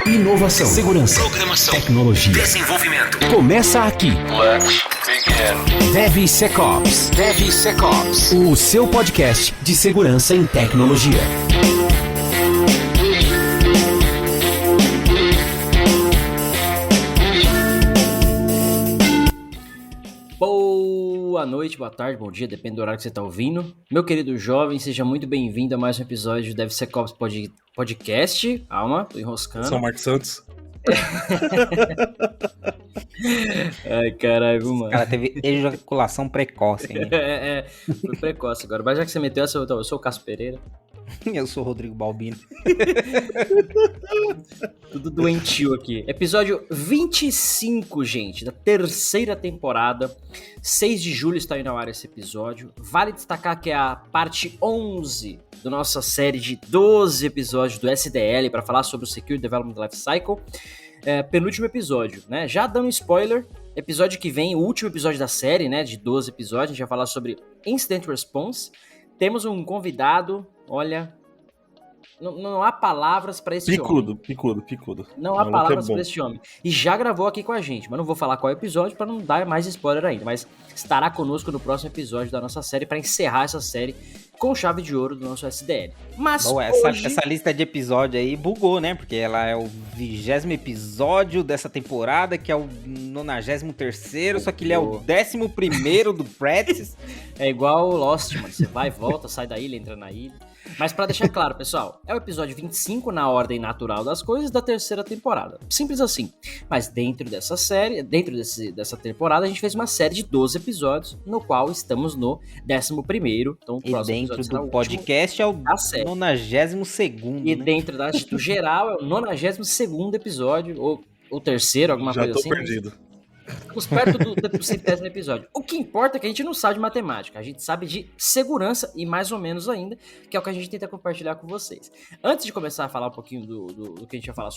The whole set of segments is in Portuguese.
Inovação, segurança, programação, tecnologia, desenvolvimento. Começa aqui. Let's begin. DevSecOps. DevSecOps. O seu podcast de segurança em tecnologia. Boa noite, boa tarde, bom dia, depende do horário que você está ouvindo. Meu querido jovem, seja muito bem-vindo a mais um episódio do DevSecOps Podcast. Calma, tô enroscando. São Marcos Santos. Ai, caralho, mano. O cara teve ejaculação precoce, hein? Foi precoce agora. Mas já que você meteu essa, eu sou o Cássio Pereira. Eu sou o Rodrigo Balbino. Tudo doentio aqui. Episódio 25, gente, da terceira temporada. 6 de julho está indo ao ar esse episódio. Vale destacar que é a parte 11 da nossa série de 12 episódios do SDL para falar sobre o Security Development Lifecycle. Penúltimo episódio, né? Já dando spoiler, episódio que vem, o último episódio da série, né? De 12 episódios, a gente vai falar sobre Incident Response. Temos um convidado, olha, não há palavras para esse homem. Picudo. Não há palavras para esse homem. E já gravou aqui com a gente, mas não vou falar qual é o episódio para não dar mais spoiler ainda. Mas estará conosco no próximo episódio da nossa série para encerrar essa série com chave de ouro do nosso SDL. Mas Bom, hoje... essa lista de episódio aí bugou, né? Porque ela é o 20º episódio dessa temporada, que é o 93º, só que ele é o 11º do Practice. É igual o Lost, mano. Você vai, volta, sai da ilha, entra na ilha. Mas pra deixar claro, pessoal, é o episódio 25 na ordem natural das coisas da terceira temporada. Simples assim. Mas dentro dessa série, dessa temporada, a gente fez uma série de 12 episódios, no qual estamos no 11º. Então, o próximo dentro episódio será do o podcast é o 92º. E né? dentro do geral é o 92º episódio, ou terceiro, alguma coisa assim. Já tô perdido. Estamos perto do 100º episódio. O que importa é que a gente não sabe de matemática, a gente sabe de segurança e mais ou menos ainda, que é o que a gente tenta compartilhar com vocês. Antes de começar a falar um pouquinho do que a gente vai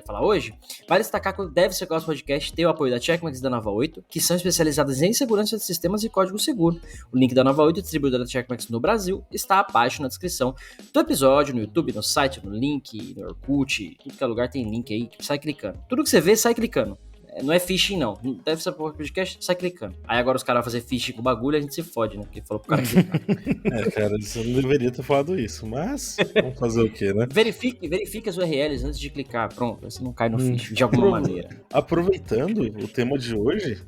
falar hoje, vale destacar que o DevSecOps Podcast tem o apoio da Checkmarx e da Nova 8, que são especializadas em segurança de sistemas e código seguro. O link da Nova 8, distribuidora da Checkmarx no Brasil, está abaixo na descrição do episódio, no YouTube, no site, no link, no Orkut, tudo que é lugar tem link aí, sai clicando. Tudo que você vê, sai clicando. Não é phishing, não. Deve ser por podcast, sai clicando. Aí agora os caras vão fazer phishing com o bagulho e a gente se fode, né? Porque falou pro cara clicar. Cara, você não deveria ter falado isso, mas vamos fazer o quê, né? Verifique as URLs antes de clicar. Pronto, você não cai no phishing de alguma maneira. Aproveitando o tema de hoje,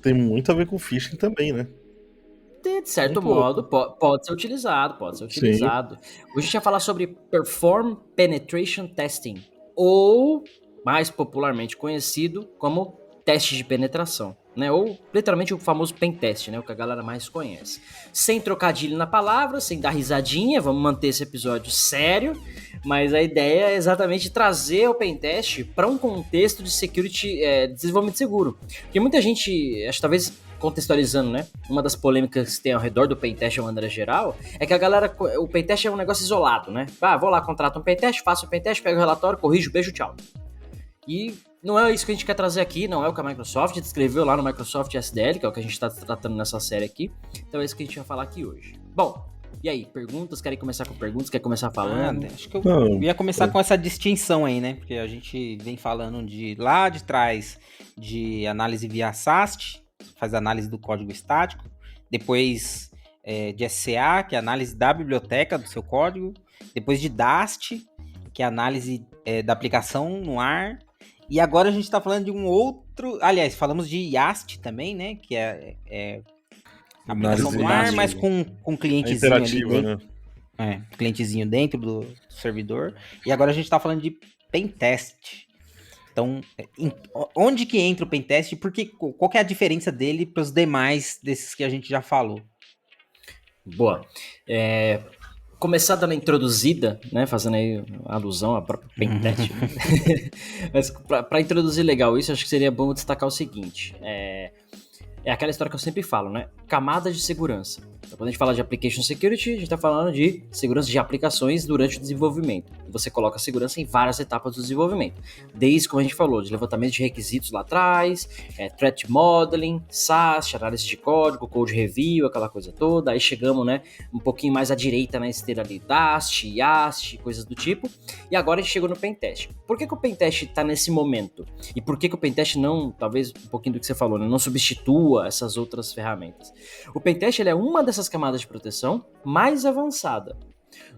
tem muito a ver com phishing também, né? De certo modo, pode ser utilizado. Sim. Hoje a gente vai falar sobre Perform Penetration Testing, ou mais popularmente conhecido como teste de penetração, né? Ou literalmente o famoso pen test, né? O que a galera mais conhece. Sem trocadilho na palavra, sem dar risadinha, vamos manter esse episódio sério, mas a ideia é exatamente trazer o pen test para um contexto de security, desenvolvimento seguro. Porque muita gente, acho que talvez contextualizando, né? Uma das polêmicas que tem ao redor do pentest de uma maneira geral é que a galera, o pentest é um negócio isolado, né? Vou lá, contrato um pentest, faço o pentest, pego o relatório, corrijo, beijo, tchau. E não é isso que a gente quer trazer aqui, não é o que a Microsoft descreveu lá no Microsoft SDL, que é o que a gente está tratando nessa série aqui. Então é isso que a gente vai falar aqui hoje. Bom, e aí, perguntas? Querem começar com perguntas? Quer começar falando? Acho que eu ia começar com essa distinção aí, né? Porque a gente vem falando lá de trás de análise via SAST, faz análise do código estático, depois de SCA, que é a análise da biblioteca do seu código, depois de DAST, que é a análise da aplicação no ar, e agora a gente está falando de um outro... Aliás, falamos de YAST também, né? Que é aplicação no ar, mas com clientezinho ali dentro. Né? Clientezinho dentro do servidor. E agora a gente está falando de pentest. Então, onde que entra o pentest e qual que é a diferença dele para os demais desses que a gente já falou? Boa. Começar dando a introduzida, né, fazendo aí alusão à própria pentest. Mas para introduzir legal isso, acho que seria bom destacar o seguinte. É aquela história que eu sempre falo, né? Camadas de segurança. Então, quando a gente fala de application security, a gente está falando de segurança de aplicações durante o desenvolvimento. você coloca a segurança em várias etapas do desenvolvimento. Desde, como a gente falou, de levantamento de requisitos lá atrás, threat modeling, SAST, análise de código, code review, aquela coisa toda. Aí chegamos, né, um pouquinho mais à direita na esteira ali, DAST, YAST, coisas do tipo. E agora a gente chegou no Pentest. Por que o Pentest está nesse momento? E por que o Pentest não, talvez um pouquinho do que você falou, né, não substitua essas outras ferramentas? O Pentest ele é uma dessas camadas de proteção mais avançada.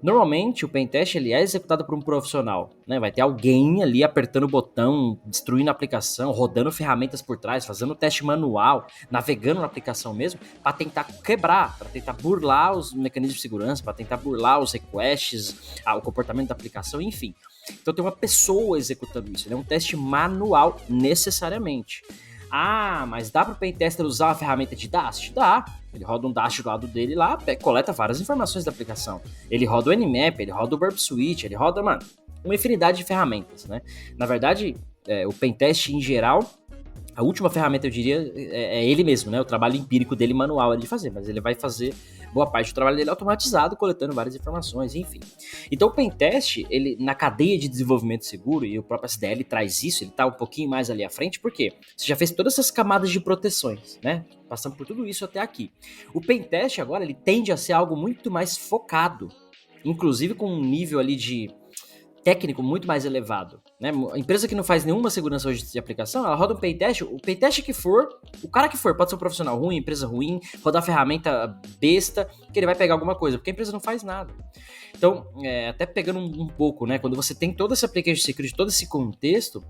Normalmente o Pentest ele é executado por um profissional, né? Vai ter alguém ali apertando o botão, destruindo a aplicação, rodando ferramentas por trás, fazendo teste manual, navegando na aplicação mesmo, para tentar quebrar, para tentar burlar os mecanismos de segurança, para tentar burlar os requests, o comportamento da aplicação, enfim. Então tem uma pessoa executando isso, ele é um teste manual necessariamente. Ah, mas dá para o Pentester usar a ferramenta de DAST? Dá. Ele roda um DAST do lado dele lá, coleta várias informações da aplicação. Ele roda o Nmap, ele roda o Burp Suite, ele roda, mano, uma infinidade de ferramentas, né? Na verdade, o Pentest em geral, a última ferramenta, eu diria, é ele mesmo, né? O trabalho empírico dele manual é de fazer, mas ele vai fazer boa parte do trabalho dele automatizado, coletando várias informações, enfim. Então o Pentest, ele, na cadeia de desenvolvimento seguro, e o próprio SDL traz isso, ele tá um pouquinho mais ali à frente, porque você já fez todas essas camadas de proteções, né? Passando por tudo isso até aqui. O Pentest agora, ele tende a ser algo muito mais focado, inclusive com um nível ali de técnico muito mais elevado, né? A empresa que não faz nenhuma segurança hoje de aplicação, ela roda um Pentest, o Pentest que for, o cara que for, pode ser um profissional ruim, empresa ruim, rodar ferramenta besta, que ele vai pegar alguma coisa, porque a empresa não faz nada. Então, até pegando um pouco, né? Quando você tem todo esse application security, todo esse contexto,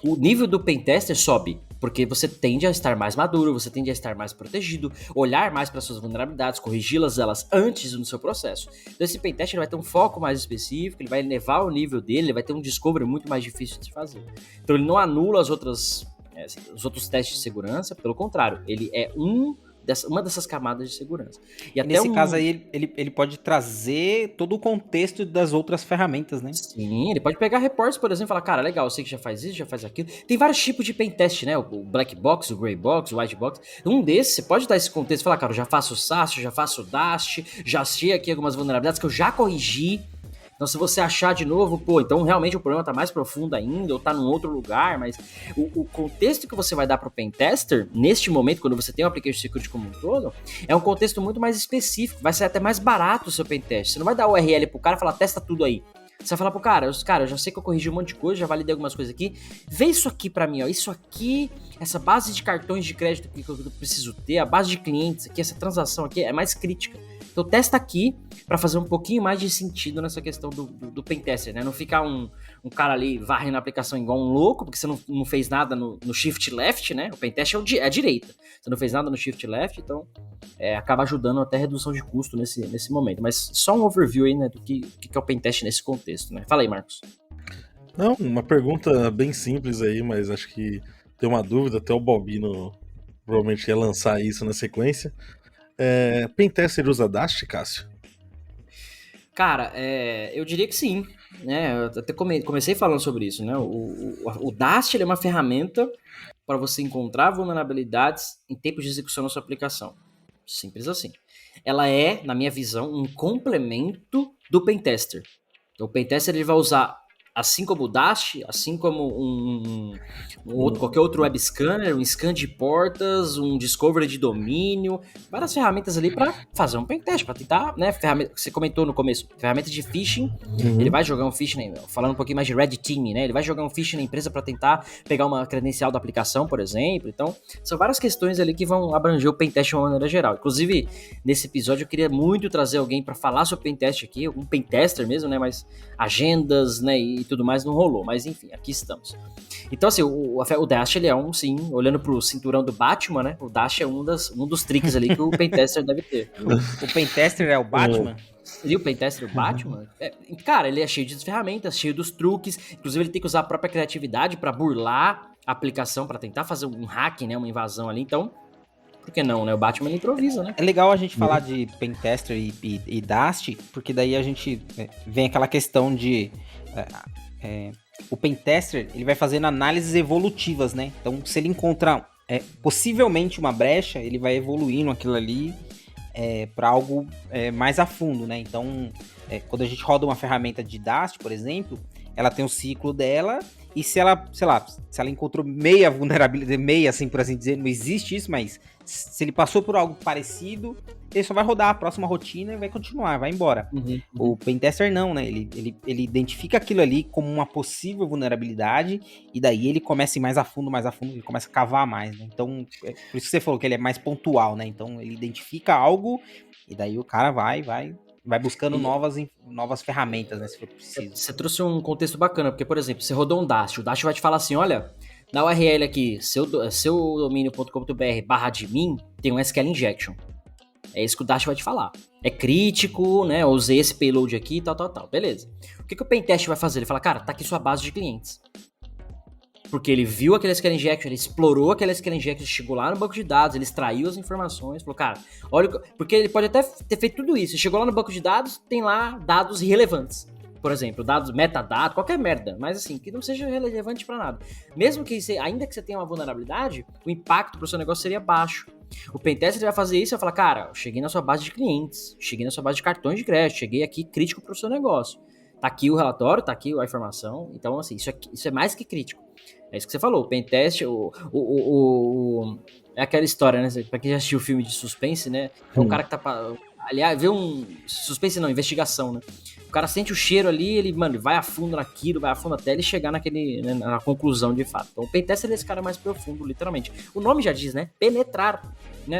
o nível do Pentester sobe, porque você tende a estar mais maduro, você tende a estar mais protegido, olhar mais para suas vulnerabilidades, corrigi-las elas antes no seu processo. Então esse Pentester vai ter um foco mais específico, ele vai elevar o nível dele, ele vai ter um discovery muito mais difícil de se fazer. Então ele não anula os outros testes de segurança, pelo contrário, ele é uma dessas camadas de segurança. E até nesse caso aí, ele pode trazer todo o contexto das outras ferramentas, né? Sim, ele pode pegar reportes, por exemplo, e falar, cara, legal, eu sei que já faz isso, já faz aquilo. Tem vários tipos de pentest, né? O black box, o gray box, o white box. Um desses, você pode dar esse contexto e falar, cara, eu já faço o SAST, já faço o DAST, já achei aqui algumas vulnerabilidades que eu já corrigi. Então, se você achar de novo, então realmente o problema tá mais profundo ainda, ou tá num outro lugar, mas o contexto que você vai dar pro Pentester, neste momento, quando você tem o Application Security como um todo, é um contexto muito mais específico, vai ser até mais barato o seu Pentest. Você não vai dar o URL pro cara e falar, testa tudo aí. Você vai falar pro cara, eu já sei que eu corrigi um monte de coisa, já validei algumas coisas aqui, vê isso aqui pra mim, ó, isso aqui, essa base de cartões de crédito que eu preciso ter, a base de clientes aqui, essa transação aqui é mais crítica. Então testa aqui para fazer um pouquinho mais de sentido nessa questão do Pentester, né? Não ficar um cara ali varrendo a aplicação igual um louco, porque você não fez nada no Shift Left, né? O Pentest é a direita. Você não fez nada no Shift Left, então acaba ajudando até a redução de custo nesse momento. Mas só um overview aí, né, do que é o Pentest nesse contexto, né? Fala aí, Marcos. Não, uma pergunta bem simples aí, mas acho que tem uma dúvida, até o Balbino provavelmente ia lançar isso na sequência. Pentester usa DAST, Cássio? Cara, eu diria que sim, né? Eu até comecei falando sobre isso, né? O DAST ele é uma ferramenta para você encontrar vulnerabilidades em tempo de execução na sua aplicação. Simples assim. Ela é, na minha visão, um complemento do Pentester. Então, o Pentester ele vai usar, assim como o DAST, assim como qualquer outro web scanner, um scan de portas, um discovery de domínio, várias ferramentas ali para fazer um pentest, para tentar, né, você comentou no começo, ferramenta de phishing, ele vai jogar um phishing, falando um pouquinho mais de red teaming, né, ele vai jogar um phishing na empresa para tentar pegar uma credencial da aplicação, por exemplo. Então, são várias questões ali que vão abranger o pentest de uma maneira geral. Inclusive, nesse episódio eu queria muito trazer alguém para falar sobre pentest aqui, um pentester mesmo, né, mas agendas, né, e tudo mais não rolou, mas enfim, aqui estamos. Então assim, o DAST ele é sim, olhando pro cinturão do Batman, né, o DAST é um dos tricks ali que o Pentester deve ter. O Pentester é o Batman? Seria o Pentester o Batman? Cara, ele é cheio de ferramentas, cheio dos truques, inclusive ele tem que usar a própria criatividade para burlar a aplicação, para tentar fazer um hack, né, uma invasão ali, então por que não, né? O Batman ele improvisa, né? É legal a gente falar de Pentester e DAST, porque daí a gente vem aquela questão de o Pentester, ele vai fazendo análises evolutivas, né? Então, se ele encontrar possivelmente uma brecha, ele vai evoluindo aquilo ali para algo mais a fundo, né? Então, quando a gente roda uma ferramenta de Dast, por exemplo, ela tem o ciclo dela, e se ela, sei lá, se ela encontrou meia vulnerabilidade, meia, assim, por assim dizer, não existe isso, mas se ele passou por algo parecido, ele só vai rodar a próxima rotina e vai continuar, vai embora. O Pentester não, né? Ele identifica aquilo ali como uma possível vulnerabilidade, e daí ele começa a ir mais a fundo, ele começa a cavar mais, né? Então, por isso que você falou que ele é mais pontual, né? Então, ele identifica algo, e daí o cara vai buscando novas ferramentas, né, se for preciso. Você trouxe um contexto bacana, porque, por exemplo, você rodou um Dast, o Dast vai te falar assim, olha, na URL aqui, seu domínio.com.br/admin, tem um SQL injection. É isso que o Dast vai te falar. É crítico, né, eu usei esse payload aqui, tal. Beleza. O que o Pentest vai fazer? Ele fala, cara, tá aqui sua base de clientes. Porque ele viu aquele SQL injection, ele explorou aquele SQL injection, chegou lá no banco de dados, ele extraiu as informações, falou, cara, olha, porque ele pode até ter feito tudo isso, chegou lá no banco de dados, tem lá dados irrelevantes, por exemplo, dados metadados, qualquer merda, mas assim, que não seja relevante pra nada. Mesmo que você, ainda que você tenha uma vulnerabilidade, o impacto pro seu negócio seria baixo. O Pentest vai fazer isso e vai falar, cara, eu cheguei na sua base de clientes, cheguei na sua base de cartões de crédito, cheguei aqui crítico pro seu negócio. Tá aqui o relatório, tá aqui a informação, então assim, isso é mais que crítico. É isso que você falou, o Pentest, é aquela história, né? Pra quem já assistiu o filme de suspense, né? É um cara que tá... Aliás, vê um... Suspense não, investigação, né? O cara sente o cheiro ali, ele, mano, vai a fundo naquilo, vai a fundo até ele chegar naquele, né, na conclusão de fato. Então o Pentest é esse cara mais profundo, literalmente. O nome já diz, né? Penetrar, né?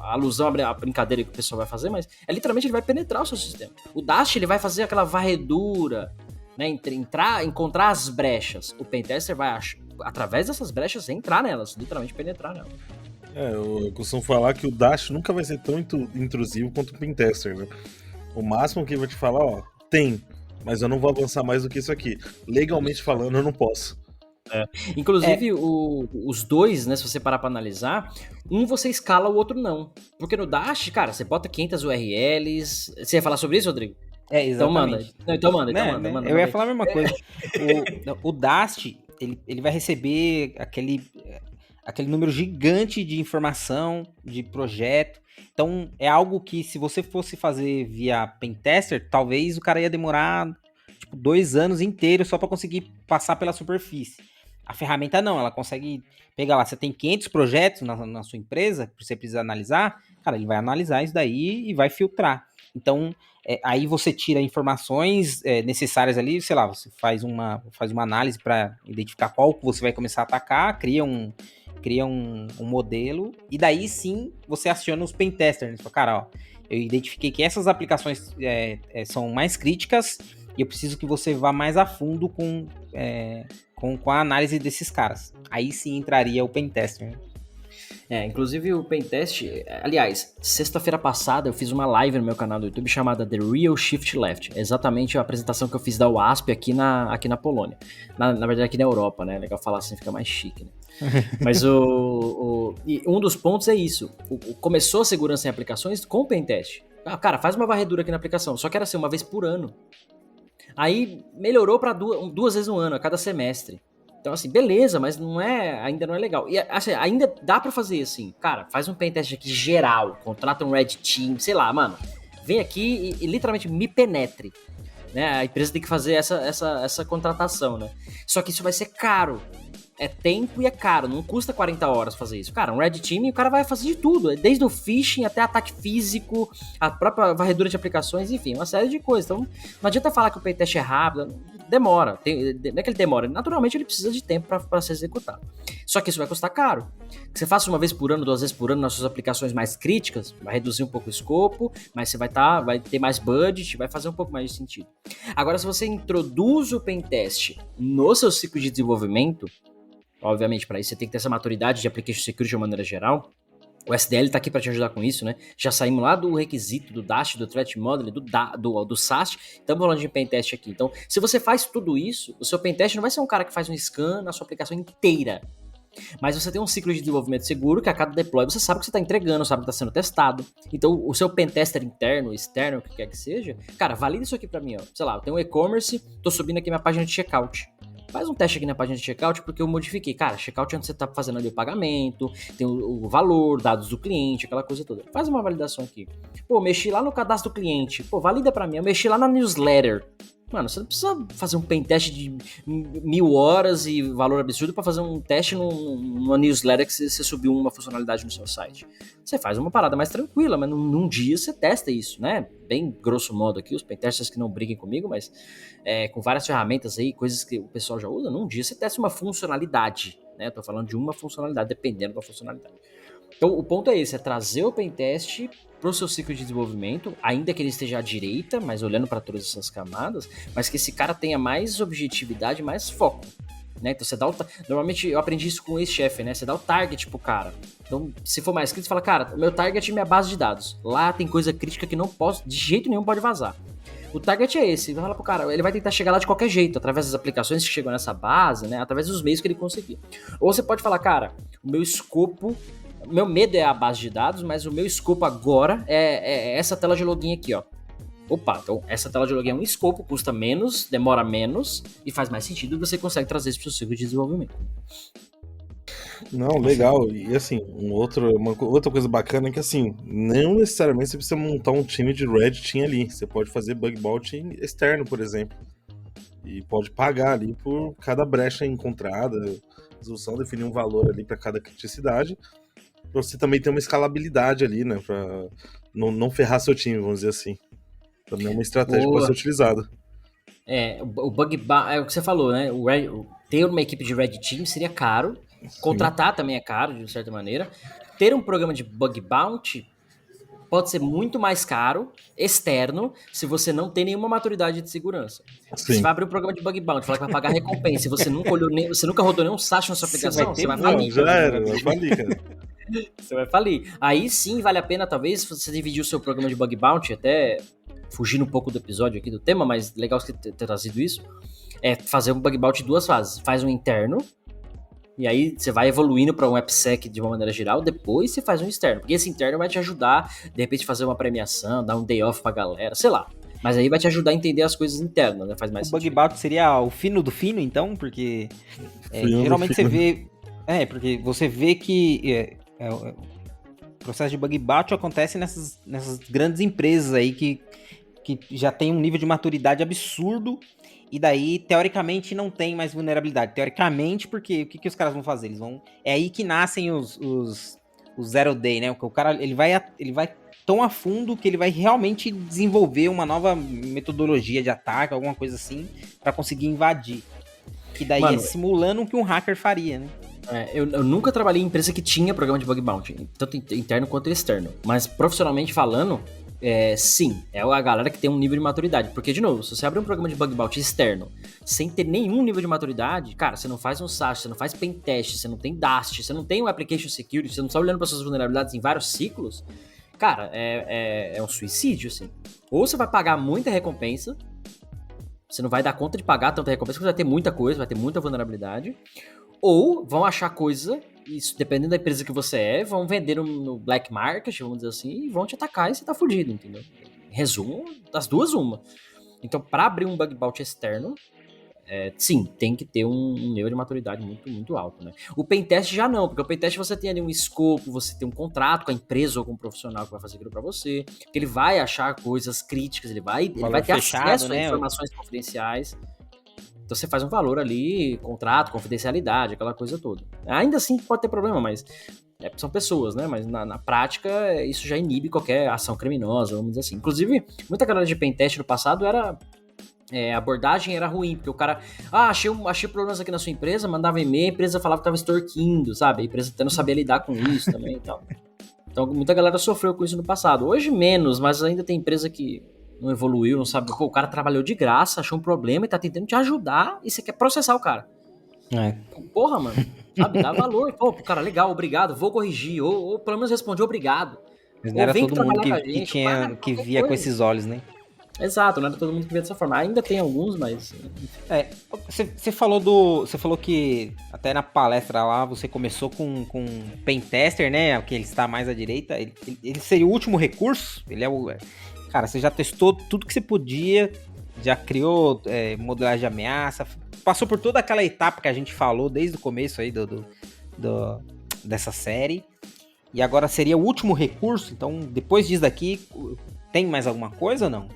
A alusão, a brincadeira que o pessoal vai fazer, mas literalmente ele vai penetrar o seu sistema. O Dast, ele vai fazer aquela varredura, né, encontrar as brechas. O Pentester vai, através dessas brechas, entrar nelas, literalmente penetrar nelas. Eu costumo falar que o Dast nunca vai ser tão intrusivo quanto o Pentester, né? O máximo que ele vai te falar, ó, tem, mas eu não vou avançar mais do que isso aqui. Legalmente falando, eu não posso. Inclusive, os dois, né, se você parar pra analisar, um você escala, o outro não. Porque no Dast, cara, você bota 500 URLs... Você ia falar sobre isso, Rodrigo? Exatamente. Então manda. Eu ia falar a mesma coisa. O Dast, ele vai receber aquele número gigante de informação, de projeto. Então, é algo que, se você fosse fazer via Pentester, talvez o cara ia demorar 2 anos inteiros só para conseguir passar pela superfície. A ferramenta não, ela consegue pegar lá, você tem 500 projetos na sua empresa que você precisa analisar, cara, ele vai analisar isso daí e vai filtrar. Então, aí você tira informações necessárias ali, sei lá, você faz uma análise para identificar qual que você vai começar a atacar, cria um modelo, e daí sim você aciona os pentesters. Né? Você fala, cara, ó, eu identifiquei que essas aplicações são mais críticas e eu preciso que você vá mais a fundo com a análise desses caras. Aí sim entraria o pentester. Né? Inclusive o Pentest, aliás, sexta-feira passada eu fiz uma live no meu canal do YouTube chamada The Real Shift Left, exatamente a apresentação que eu fiz da WASP aqui na Polônia, na verdade aqui na Europa, né, legal falar assim, fica mais chique, né, mas um dos pontos é isso, começou a segurança em aplicações com o Pentest, cara, faz uma varredura aqui na aplicação, só que era assim, uma vez por ano, aí melhorou para 2 vezes no ano, a cada semestre. Então, assim, beleza, mas ainda não é legal. E, assim, ainda dá pra fazer assim. Cara, faz um pentest aqui geral, contrata um Red Team, sei lá, mano. Vem aqui e literalmente me penetre. Né? A empresa tem que fazer essa contratação, né? Só que isso vai ser caro. É tempo e é caro. Não custa 40 horas fazer isso. Cara, um Red Team, o cara vai fazer de tudo. Desde o phishing até ataque físico, a própria varredura de aplicações, enfim, uma série de coisas. Então, não adianta falar que o pentest é rápido. Demora, não é que ele demora, naturalmente ele precisa de tempo para ser executado. Só que isso vai custar caro. Que você faça uma vez por ano, 2 vezes por ano nas suas aplicações mais críticas, vai reduzir um pouco o escopo, mas você vai ter mais budget, vai fazer um pouco mais de sentido. Agora, se você introduz o pentest no seu ciclo de desenvolvimento, obviamente para isso você tem que ter essa maturidade de application security de uma maneira geral. O SDL está aqui para te ajudar com isso, né? Já saímos lá do requisito, do Dast, do Threat Model, do SAST, estamos falando de pentest aqui. Então, se você faz tudo isso, o seu pentest não vai ser um cara que faz um scan na sua aplicação inteira. Mas você tem um ciclo de desenvolvimento seguro que a cada deploy você sabe que você está entregando, sabe que está sendo testado. Então, o seu pentester interno, externo, o que quer que seja, cara, valida isso aqui para mim, ó. Sei lá, eu tenho um e-commerce, tô subindo aqui minha página de checkout. faz um teste aqui na página de checkout, porque eu modifiquei. Cara, checkout é onde você tá fazendo ali o pagamento, tem o valor, dados do cliente, aquela coisa toda. Faz uma validação aqui. Pô, mexi lá no cadastro do cliente. Pô, valida pra mim. Eu mexi lá na newsletter. Mano, você não precisa fazer um pentest de 1000 horas e valor absurdo pra fazer um teste numa newsletter que você subiu uma funcionalidade no seu site. Você faz uma parada mais tranquila, mas num dia você testa isso, né? Bem grosso modo aqui, os pentesters que não briguem comigo, mas com várias ferramentas aí, coisas que o pessoal já usa, num dia você testa uma funcionalidade, né? Eu tô falando de uma funcionalidade, dependendo da funcionalidade. Então, o ponto é esse, é trazer o pentest pro seu ciclo de desenvolvimento, ainda que ele esteja à direita, mas olhando para todas essas camadas, mas que esse cara tenha mais objetividade, mais foco, né? Então você dá normalmente eu aprendi isso com o ex-chefe, né? Você dá o target pro cara. Então, se for mais crítico, você fala, cara, o meu target é minha base de dados. Lá tem coisa crítica que não posso, de jeito nenhum pode vazar. O target é esse, vai falar pro cara, ele vai tentar chegar lá de qualquer jeito, através das aplicações que chegam nessa base, né? Através dos meios que ele conseguir. Ou você pode falar, cara, o meu escopo, meu medo é a base de dados, mas o meu escopo agora é essa tela de login aqui, ó. Opa, então essa tela de login é um escopo, custa menos, demora menos e faz mais sentido, você consegue trazer isso para o seu ciclo de desenvolvimento. Não, legal. E assim, uma outra coisa bacana é que assim, não necessariamente você precisa montar um time de Red Team ali. Você pode fazer bug bounty externo, por exemplo. E pode pagar ali por cada brecha encontrada, resolução, definir um valor ali para cada criticidade. Pra você também ter uma escalabilidade ali, né? Pra não ferrar seu time, vamos dizer assim. Também é uma estratégia que pode ser utilizada. O bug bounty, é o que você falou, né? Ter uma equipe de Red Team seria caro. Contratar também é caro, de certa maneira. Ter um programa de bug bounty pode ser muito mais caro, externo, se você não tem nenhuma maturidade de segurança. Sim. Você vai abrir um programa de bug bounty, falar que vai pagar recompensa, se você nunca rodou nenhum SaaS na sua aplicação, você vai falir. Já era, vai falir, cara. Você vai falir. Aí sim vale a pena, talvez, você dividir o seu programa de bug bounty, até fugindo um pouco do episódio aqui do tema, mas legal você ter trazido isso, fazer um bug bounty em 2 fases. Faz um interno, e aí você vai evoluindo para um AppSec de uma maneira geral, depois você faz um externo, porque esse interno vai te ajudar, de repente, fazer uma premiação, dar um day off pra galera, sei lá. Mas aí vai te ajudar a entender as coisas internas, né? Faz mais sentido. O bug bounty seria o fino do fino, então? Porque geralmente você vê... porque você vê que o processo de bug bounty acontece nessas grandes empresas aí que já tem um nível de maturidade absurdo. E daí, teoricamente, não tem mais vulnerabilidade. Teoricamente, porque o que os caras vão fazer? Eles vão... É aí que nascem os Zero Day, né? O cara, ele vai tão a fundo que ele vai realmente desenvolver uma nova metodologia de ataque, alguma coisa assim, para conseguir invadir. Que daí é simulando o que um hacker faria, né? Eu nunca trabalhei em empresa que tinha programa de bug bounty, tanto interno quanto externo. Mas, profissionalmente falando... sim, é a galera que tem um nível de maturidade. Porque, de novo, se você abrir um programa de bug bounty externo sem ter nenhum nível de maturidade, cara, você não faz um SaaS, você não faz pentest, você não tem Dast, você não tem um Application Security, você não está olhando para suas vulnerabilidades em vários ciclos, cara, é um suicídio, assim. Ou você vai pagar muita recompensa, você não vai dar conta de pagar tanta recompensa, porque vai ter muita coisa, vai ter muita vulnerabilidade, ou vão achar coisa... Isso, dependendo da empresa que você vão vender no black market, vamos dizer assim, e vão te atacar e você tá fudido, entendeu? Em resumo, das duas, uma. Então, para abrir um bug bounty externo, sim, tem que ter um nível de maturidade muito, muito alto, né? O pentest já não, porque o pentest você tem ali um escopo, você tem um contrato com a empresa ou com o profissional que vai fazer aquilo para você, que ele vai achar coisas críticas, ele vai ter acesso a informações confidenciais. Então você faz um valor ali, contrato, confidencialidade, aquela coisa toda. Ainda assim pode ter problema, mas são pessoas, né? Mas na prática isso já inibe qualquer ação criminosa, vamos dizer assim. Inclusive, muita galera de pentest no passado a abordagem era ruim, porque o cara, achei problemas aqui na sua empresa, mandava e-mail, a empresa falava que estava extorquindo, sabe? A empresa até não sabia lidar com isso também e tal. Então muita galera sofreu com isso no passado. Hoje menos, mas ainda tem empresa que não evoluiu, não sabe. Pô, o cara trabalhou de graça, achou um problema e tá tentando te ajudar e você quer processar o cara. Porra, mano. Sabe, dá valor. Pô, cara, legal, obrigado, vou corrigir. Ou pelo menos responde obrigado. Mas não era todo mundo que via com esses olhos, né? Exato, não era todo mundo que via dessa forma. Ainda tem alguns, mas... Você falou que até na palestra lá você começou com pentester, né? Que ele está mais à direita. Ele seria o último recurso? Ele é o... Cara, você já testou tudo que você podia já criou modelagem de ameaça, passou por toda aquela etapa que a gente falou desde o começo aí dessa série. E agora seria o último recurso, então depois disso daqui, tem mais alguma coisa ou não?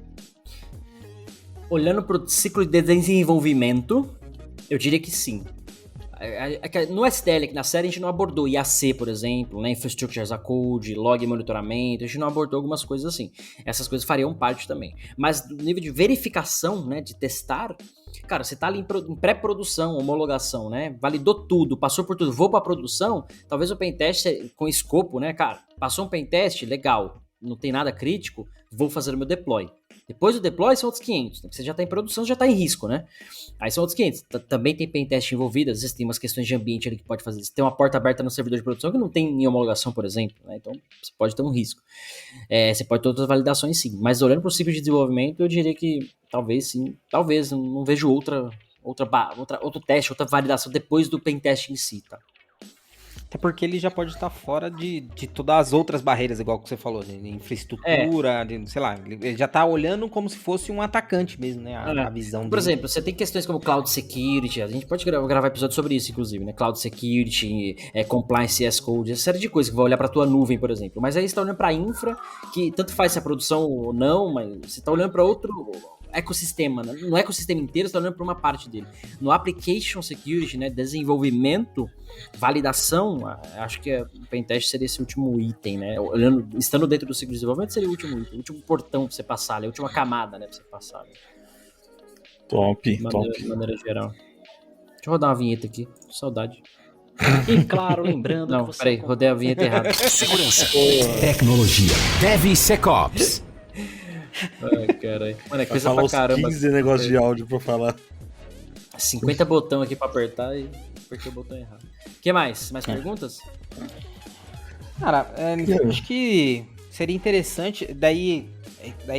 Olhando para o ciclo de desenvolvimento, eu diria que sim. No STL, na série, a gente não abordou IAC, por exemplo, né? Infrastructure as a Code, log e monitoramento, a gente não abordou algumas coisas assim. Essas coisas fariam parte também. Mas no nível de verificação, né, de testar, cara, você tá ali em pré-produção, homologação, né? Validou tudo, passou por tudo, vou pra produção, talvez o pentest com escopo, né, cara? Passou um pentest, legal, não tem nada crítico, vou fazer o meu deploy. Depois do deploy são outros 500, né? Você já está em produção, já está em risco, né? Aí são outros 500. Também tem pentest envolvido, às vezes tem umas questões de ambiente ali que pode fazer. Você tem uma porta aberta no servidor de produção que não tem em homologação, por exemplo, né? Então você pode ter um risco. Você pode ter outras validações sim, mas olhando para o ciclo de desenvolvimento, eu diria que talvez sim, talvez, não vejo outro teste, outra validação depois do pentest em si, tá? Até porque ele já pode estar fora de todas as outras barreiras, igual que você falou, de infraestrutura, sei lá, ele já tá olhando como se fosse um atacante mesmo, né, a visão dele. Por exemplo, você tem questões como Cloud Security, a gente pode gravar episódio sobre isso, inclusive, né, Cloud Security, Compliance CS Code, essa série de coisas que vai olhar pra tua nuvem, por exemplo, mas aí você tá olhando pra infra, que tanto faz se é produção ou não, mas você tá olhando pra outro ecossistema, né? No ecossistema inteiro, você tá olhando pra uma parte dele. No Application Security, né, desenvolvimento, validação, acho que o pentest seria esse último item, né? Estando dentro do ciclo de desenvolvimento, seria o último item, o último portão pra você passar, a última camada, né, pra você passar. Né? Top. De maneira geral. Deixa eu rodar uma vinheta aqui, saudade. E claro, lembrando que você... Peraí, rodei a vinheta errada. Segurança, tecnologia, DevSecOps. Ai, caralho. Mano, é coisa pra caramba. 15 negócios de áudio pra falar. 50 botão aqui pra apertar e apertei o botão errado. O que mais? Mais perguntas? Cara, acho que seria interessante. Daí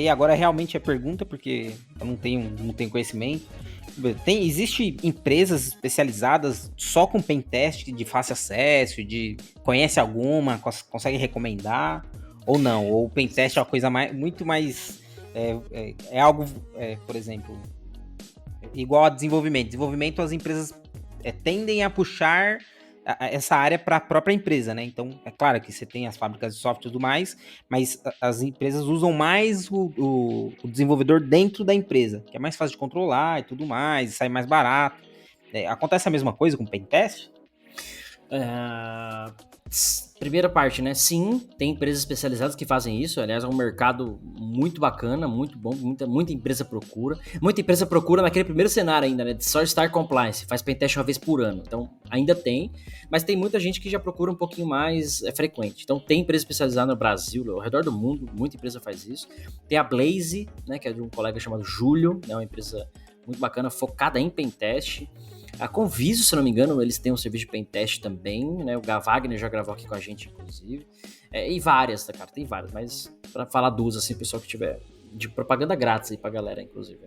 agora realmente é pergunta, porque eu não tenho conhecimento. Existe empresas especializadas só com pentest de fácil acesso, conhece alguma, consegue recomendar? Ou não? Ou o pentest é uma coisa muito mais... É algo, por exemplo, igual a desenvolvimento. Desenvolvimento, as empresas tendem a puxar essa área para a própria empresa, né? Então, é claro que você tem as fábricas de software e tudo mais, mas as empresas usam mais o desenvolvedor dentro da empresa, que é mais fácil de controlar e tudo mais, e sai mais barato. Acontece a mesma coisa com o pentest? Primeira parte, né? Sim, tem empresas especializadas que fazem isso. Aliás, é um mercado muito bacana, muito bom. Muita empresa procura. Muita empresa procura naquele primeiro cenário ainda, né? De só Star Compliance. Faz pentest uma vez por ano. Então, ainda tem. Mas tem muita gente que já procura um pouquinho mais frequente. Então, tem empresa especializada no Brasil, ao redor do mundo. Muita empresa faz isso. Tem a Blaze, né? Que é de um colega chamado Júlio. É uma empresa muito bacana, focada em pentest. A Conviso, se não me engano, eles têm um serviço de pentest também, né? O Wagner já gravou aqui com a gente, inclusive. E várias, tá, cara? Tem várias, mas pra falar duas, assim, o pessoal que tiver de propaganda grátis aí pra galera, inclusive.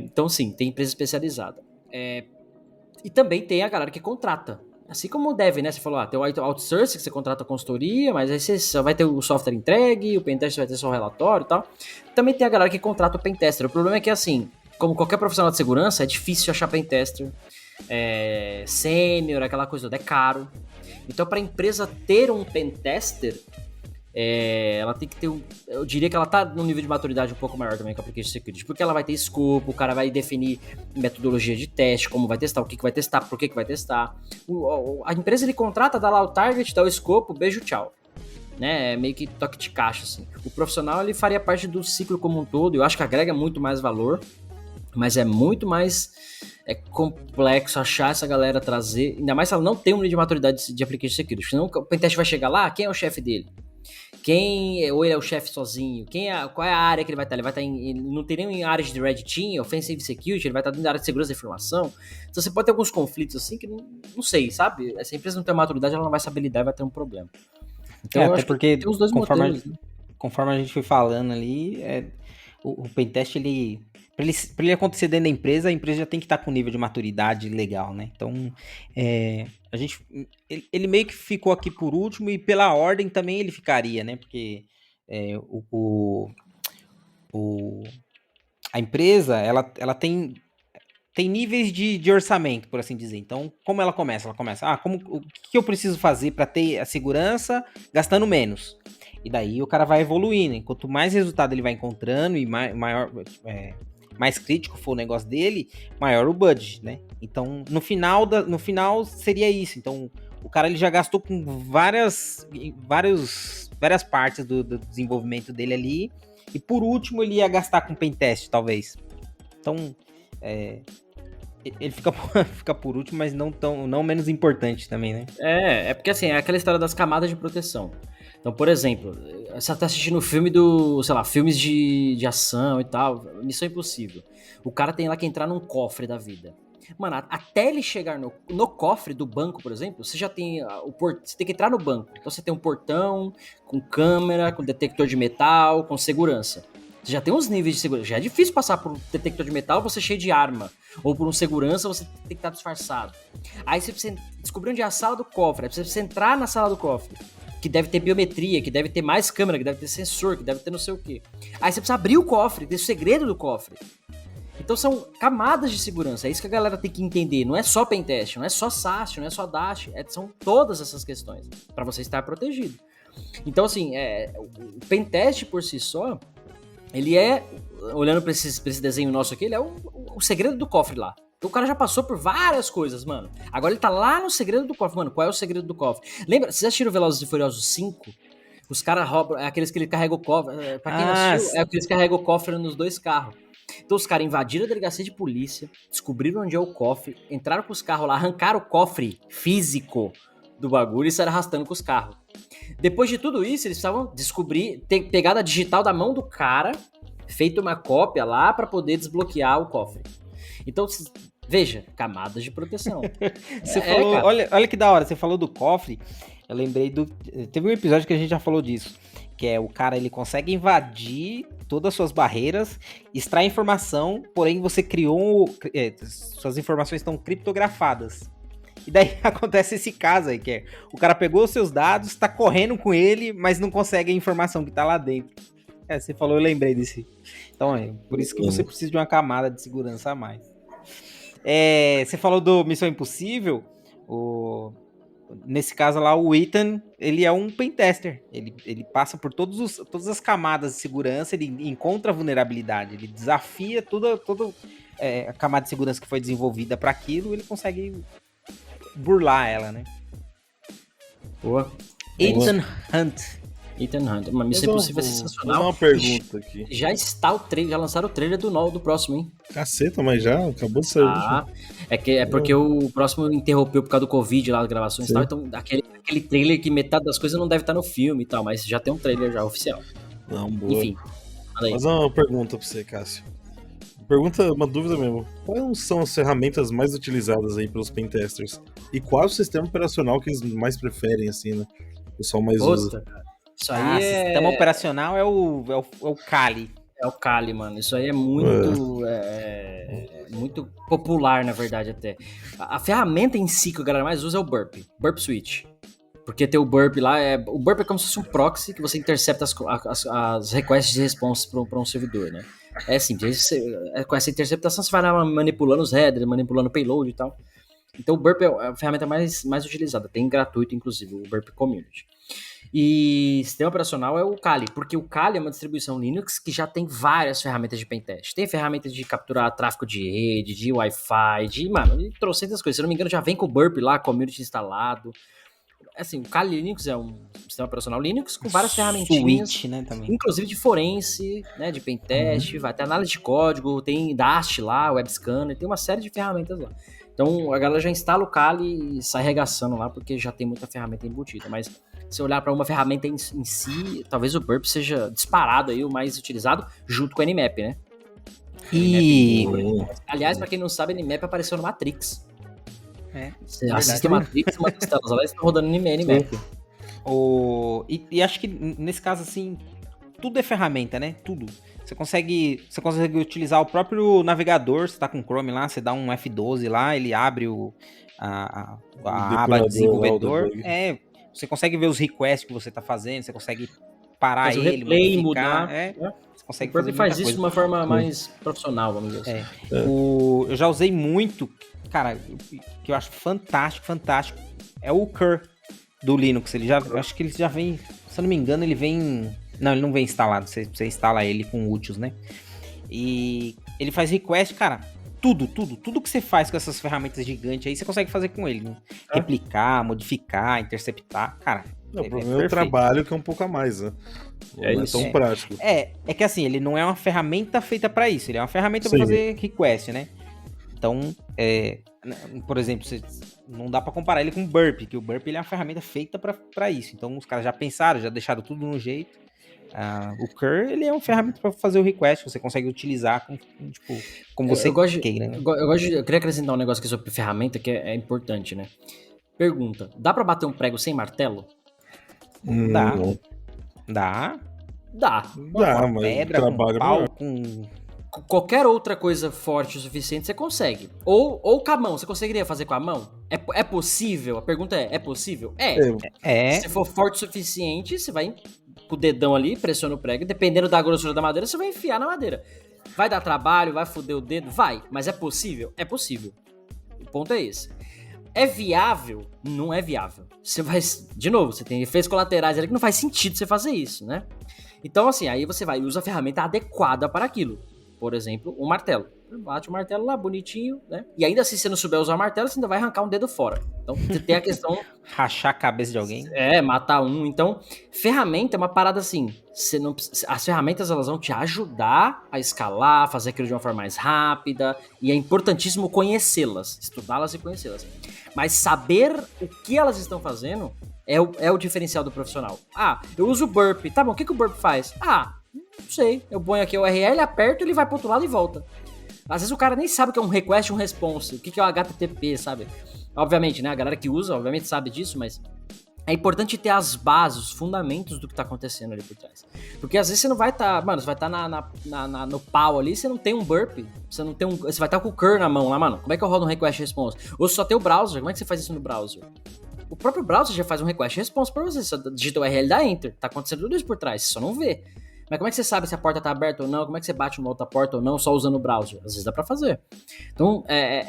Então, sim, tem empresa especializada. E também tem a galera que contrata. Assim como o Dev, né? Você falou, tem o outsourcing, que você contrata a consultoria, mas aí você só vai ter o software entregue, o pentest vai ter só o relatório e tal. Também tem a galera que contrata o pentester. O problema é que, assim, como qualquer profissional de segurança, é difícil achar pentester, sênior, aquela coisa toda, é caro. Então, para a empresa ter um pentester, ela tem que ter eu diria que ela tá num nível de maturidade um pouco maior também com a Application Security, porque ela vai ter escopo, o cara vai definir metodologia de teste, como vai testar, o que vai testar, por que vai testar. A empresa, ele contrata, dá lá o target, dá o escopo, beijo, tchau. Né, meio que toque de caixa, assim. O profissional, ele faria parte do ciclo como um todo, eu acho que agrega muito mais valor, mas é muito mais complexo achar essa galera, trazer, ainda mais se ela não tem um nível de maturidade de Application Security, senão o pentest vai chegar lá, quem é o chefe dele? Ou ele é o chefe sozinho? Qual é a área que ele vai estar? Ele vai estar não tem nem em áreas de Red Team, Offensive Security, ele vai estar dentro da área de segurança da informação. Então você pode ter alguns conflitos assim que não sei, sabe? Essa empresa não tem maturidade, ela não vai saber lidar e vai ter um problema. Então, até porque tem os dois motores, né? Conforme a gente foi falando ali, o pentest, pra ele acontecer dentro da empresa, a empresa já tem que estar com um nível de maturidade legal, né? Então, ele meio que ficou aqui por último, e pela ordem também ele ficaria, né? Porque a empresa, ela tem níveis de orçamento, por assim dizer. Então, como ela começa? Ela começa, o que eu preciso fazer para ter a segurança gastando menos? E daí o cara vai evoluindo. E quanto mais resultado ele vai encontrando e mais crítico for o negócio dele, maior o budget, né? Então, no final seria isso. Então, o cara ele já gastou com várias partes do desenvolvimento dele ali. E por último, ele ia gastar com pentest, talvez. Então, ele fica por último, mas não menos importante também, né? É porque assim, é aquela história das camadas de proteção. Então, por exemplo, você tá assistindo filmes de ação e tal, Missão Impossível. O cara tem lá que entrar num cofre da vida. Mano, até ele chegar no cofre do banco, por exemplo, você já tem você tem que entrar no banco. Então você tem um portão com câmera, com detector de metal, com segurança. Você já tem uns níveis de segurança. Já é difícil passar por um detector de metal você cheio de arma. Ou por um segurança você tem que estar disfarçado. Aí você precisa descobrir onde é a sala do cofre. Aí você entrar na sala do cofre. Que deve ter biometria, que deve ter mais câmera, que deve ter sensor, que deve ter não sei o quê. Aí você precisa abrir o cofre, ter o segredo do cofre. Então são camadas de segurança. É isso que a galera tem que entender. Não é só pentest, não é só SAST, não é só DASH. São todas essas questões para você estar protegido. Então, assim, o pentest por si só, ele olhando para esse desenho nosso aqui, ele é o segredo do cofre lá. Então o cara já passou por várias coisas, mano. Agora ele tá lá no segredo do cofre. Mano, qual é o segredo do cofre? Lembra, vocês assistiram Velozes e Furiosos 5? Os caras roubam, é aqueles que ele carrega o cofre. Pra quem não assistiu, é aqueles que carregam o cofre nos 2 carros. Então os caras invadiram a delegacia de polícia, descobriram onde é o cofre, entraram com os carros lá, arrancaram o cofre físico do bagulho e saíram arrastando com os carros. Depois de tudo isso, eles precisavam ter pegado a digital da mão do cara, feito uma cópia lá pra poder desbloquear o cofre. Então, veja, camadas de proteção. Você falou, olha que da hora, você falou do cofre, eu lembrei teve um episódio que a gente já falou disso, que é o cara, ele consegue invadir todas as suas barreiras, extrai informação, porém você suas informações estão criptografadas. E daí acontece esse caso aí, que é, o cara pegou os seus dados, tá correndo com ele, mas não consegue a informação que tá lá dentro. Você falou, eu lembrei desse. Então, por isso que você precisa de uma camada de segurança a mais. Você falou do Missão Impossível, nesse caso lá, o Ethan, ele é um pentester. Ele passa por todas as camadas de segurança, ele encontra vulnerabilidade, ele desafia toda a camada de segurança que foi desenvolvida para aquilo, ele consegue burlar ela, né? Boa. Ethan Hunt. Uma Missão Impossível é sensacional. Uma pergunta aqui. Já está o trailer, já lançaram o trailer do próximo, hein? Caceta, mas já acabou de sair. É porque o próximo interrompeu por causa do Covid lá, as gravações e tal. Então, aquele trailer que metade das coisas não deve estar no filme e tal, mas já tem um trailer já oficial. Não, boa. Enfim. Mas uma pergunta pra você, Cássio. Uma dúvida mesmo. Quais são as ferramentas mais utilizadas aí pelos pentesters? E qual é o sistema operacional que eles mais preferem, assim, né? O pessoal mais usa. Isso aí sistema operacional é o Kali. É o Kali, mano. Isso aí é muito muito popular, na verdade, até. A ferramenta em si que a galera mais usa é o Burp Switch. Porque tem o Burp lá, o Burp é como se fosse um proxy que você intercepta as requests de response para um servidor, né? É simples. Com essa interceptação você vai manipulando os headers, manipulando o payload e tal. Então o Burp é a ferramenta mais utilizada. Tem gratuito, inclusive, o Burp Community. E sistema operacional é o Kali, porque o Kali é uma distribuição Linux que já tem várias ferramentas de pentest. Tem ferramentas de capturar tráfego de rede, de Wi-Fi, de trocentas coisas. Se eu não me engano, já vem com o Burp lá, community instalado. Assim, o Kali Linux é um sistema operacional Linux com várias ferramentinhas. Switch, né, também. Inclusive de forense, né, de pentest, vai ter análise de código, tem Dash lá, web scanner, tem uma série de ferramentas lá. Então a galera já instala o Kali e sai regaçando lá, porque já tem muita ferramenta embutida. Mas se olhar para uma ferramenta em si, talvez o Burp seja disparado aí o mais utilizado, junto com o Nmap, né? Aliás, para quem não sabe, o Nmap apareceu no Matrix. Você assiste Matrix, uma das telas lá está rodando Nmap. E acho que nesse caso, assim, tudo é ferramenta, né? Tudo. Você consegue utilizar o próprio navegador, você tá com o Chrome lá, você dá um F12 lá, ele abre a aba desenvolvedor. Você consegue ver os requests que você tá fazendo, você consegue parar ele, replay, modificar. Você consegue o Burp fazer faz muita isso de coisa. uma forma mais profissional, vamos dizer assim. Eu já usei muito, cara, que eu acho fantástico, é o Cur do Linux. Eu acho que ele já vem, se eu não me engano, ele vem... Não, ele não vem instalado, você instala ele com úteis, né? E ele faz request, cara, tudo que você faz com essas ferramentas gigantes aí, você consegue fazer com ele, né? Replicar, modificar, interceptar, cara. Não, o problema é o trabalho que é um pouco a mais, né? Não é tão prático. É que assim, ele não é uma ferramenta feita pra isso, ele é uma ferramenta pra fazer request, né? Então, por exemplo, não dá pra comparar ele com o Burp, que o Burp ele é uma ferramenta feita pra isso. Então, os caras já pensaram, já deixaram tudo no jeito. O Cur, ele é uma ferramenta para fazer o request, você consegue utilizar como você queira. Né? Eu queria acrescentar um negócio aqui sobre ferramenta que é importante, né? Pergunta, dá para bater um prego sem martelo? Dá, mas pedra, com pau, com qualquer outra coisa forte o suficiente você consegue. Ou com a mão, você conseguiria fazer com a mão? É possível? A pergunta é possível? Se for forte o suficiente, você vai com o dedão ali, pressiona o prego, dependendo da grossura da madeira, você vai enfiar na madeira. Vai dar trabalho, vai foder o dedo? Vai, mas é possível? É possível. O ponto é esse. É viável? Não é viável. Você vai, de novo, você tem efeitos colaterais ali que não faz sentido você fazer isso, né? Então, assim, aí você vai e usa a ferramenta adequada para aquilo. Por exemplo, um martelo. Bate o martelo lá, bonitinho, né? E ainda assim, se você não souber usar o martelo, você ainda vai arrancar um dedo fora. Então, você tem a questão... Rachar a cabeça de alguém. Matar um. Então, ferramenta é uma parada assim... As ferramentas, elas vão te ajudar a escalar, fazer aquilo de uma forma mais rápida. E é importantíssimo conhecê-las. Estudá-las e conhecê-las. Mas saber o que elas estão fazendo é o diferencial do profissional. Eu uso o Burp. Tá bom, o que o Burp faz? Não sei, eu ponho aqui o URL, aperto, ele vai pro outro lado e volta. Às vezes o cara nem sabe o que é um request e um response, o que é o HTTP, sabe? Obviamente, né, a galera que usa, obviamente sabe disso, mas é importante ter as bases, os fundamentos do que tá acontecendo ali por trás. Porque às vezes você não vai estar, você vai estar no pau ali, você não tem um Burp, você vai estar com o Cur na mão lá, mano, como é que eu rodo um request e response? Ou só tem o browser, como é que você faz isso no browser? O próprio browser já faz um request e response pra você, você digita o URL da Enter, tá acontecendo tudo isso por trás, você só não vê. Mas como é que você sabe se a porta tá aberta ou não? Como é que você bate numa outra porta ou não só usando o browser? Às vezes dá pra fazer. Então,